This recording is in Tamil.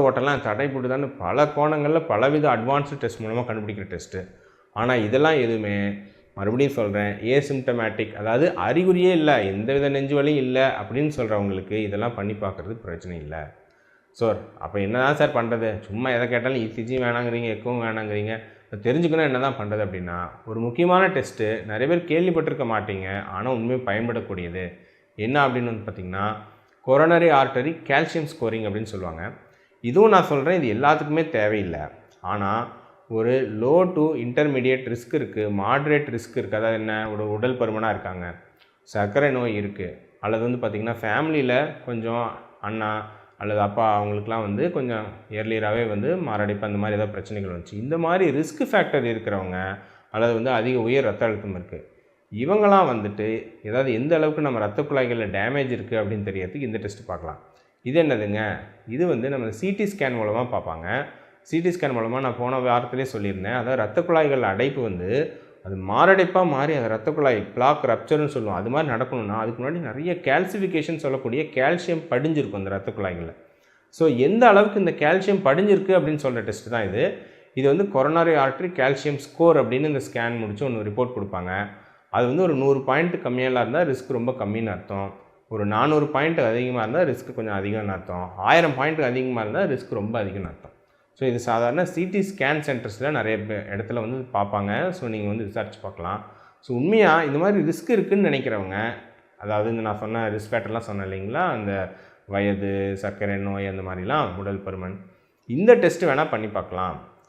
ஓட்டெல்லாம் தடைப்படுதான்னு பல கோணங்களில் பலவித அட்வான்ஸ்டு டெஸ்ட் மூலமாக கண்டுபிடிக்கிற டெஸ்ட்டு. ஆனால் இதெல்லாம் எதுவுமே மறுபடியும் சொல்கிறேன், ஏசிம்டமேட்டிக், அதாவது அறிகுறியே இல்லை, எந்தவித நெஞ்சு வலியும் இல்லை அப்படின்னு சொல்கிறவங்களுக்கு இதெல்லாம் பண்ணி பார்க்குறது பிரச்சனை இல்லை. ஸோ அப்போ என்ன தான் சார் பண்ணுறது? சும்மா எதை கேட்டாலும் இசிஜி வேணாங்கிறீங்க, எக்கவும் வேணாங்கிறீங்க. தெரிஞ்சுக்கணும் என்ன தான் பண்ணுறது அப்படின்னா, ஒரு முக்கியமான டெஸ்ட்டு நிறைய பேர் கேள்விப்பட்டிருக்க மாட்டீங்க, ஆனால் உண்மையாக பயன்படக்கூடியது. என்ன அப்படின்னு வந்து பார்த்திங்கன்னா, கொரோனரி ஆர்டரி கால்சியம் ஸ்கோரிங் அப்படின்னு சொல்லுவாங்க. இதுவும் நான் சொல்கிறேன், இது எல்லாத்துக்குமே தேவையில்லை. ஆனால் ஒரு லோ டு இன்டர்மீடியேட் ரிஸ்க் இருக்குது, மாட்ரேட் ரிஸ்க் இருக்குது. அதாவது என்ன, ஒரு உடல் பருமனாக இருக்காங்க, சர்க்கரை நோய் இருக்குது, அல்லது வந்து பார்த்திங்கன்னா ஃபேமிலியில் கொஞ்சம் அண்ணா அல்லது அப்பா அவங்களுக்குலாம் வந்து கொஞ்சம் இயர்லியராகவே வந்து மாரடைப்பு அந்த மாதிரி ஏதாவது பிரச்சனைகள் வந்துச்சு. இந்த மாதிரி ரிஸ்க் ஃபேக்டர் இருக்கிறவங்க, அல்லது வந்து அதிக உயர் ரத்த அழுத்தம் இருக்குது, இவங்களாம் வந்துட்டு ஏதாவது எந்த அளவுக்கு நம்ம ரத்த குழாய்களில் டேமேஜ் இருக்குது அப்படின்னு தெரியறதுக்கு இந்த டெஸ்ட் பார்க்கலாம். இது என்னதுங்க, இது வந்து நம்ம சிடி ஸ்கேன் மூலமாக பார்ப்பாங்க. சிடி ஸ்கேன் மூலமாக நான் போன வாரத்திலே சொல்லியிருந்தேன். அதாவது ரத்த குழாய்கள் அடைப்பு வந்து அது மாரடைப்பாக மாறி அது ரத்த குழாய் பிளாக் ரப்சர்னு சொல்லுவோம். அது மாதிரி நடக்கணும்னா அதுக்கு முன்னாடி நிறைய கால்சிஃபிகேஷன் சொல்லக்கூடிய கால்சியம் படிஞ்சிருக்கும் அந்த ரத்த குழாய்களில். ஸோ எந்த அளவுக்கு இந்த கால்சியம் படிஞ்சிருக்கு அப்படின்னு சொல்கிற டெஸ்ட் தான் இது. இது வந்து கொரோனரி ஆர்டரி கால்சியம் ஸ்கோர் அப்படின்னு இந்த ஸ்கேன் முடிச்சு ஒன்று ரிப்போர்ட் கொடுப்பாங்க. அது வந்து ஒரு 100 பாயிண்ட் கம்மியாக இருந்தால் ரிஸ்க் ரொம்ப கம்மின்னு அர்த்தம். ஒரு 400 பாயிண்ட் அதிகமாக இருந்தால் ரிஸ்க் கொஞ்சம் அதிகம்னு அர்த்தம். 1000 பாயிண்ட் அதிகமாக இருந்தால் ரிஸ்க் ரொம்ப அதிகம்னு அர்த்தம். ஸோ இது சாதாரண சிடி ஸ்கேன் சென்டர்ஸில் நிறைய இடத்துல வந்து பார்ப்பாங்க. ஸோ நீங்கள் வந்து விசாரிச்சு பார்க்கலாம். ஸோ உண்மையாக இந்த மாதிரி ரிஸ்க் இருக்குதுன்னு நினைக்கிறவங்க, அதாவது இந்த நான் சொன்ன ரிஸ்க் ஃபேக்டர்லாம் சொன்னேன் இல்லைங்களா, அந்த வயது, சர்க்கரை நோய், அந்த மாதிரிலாம் உடல் பருமன், இந்த டெஸ்ட்டு வேணால் பண்ணி பார்க்கலாம்.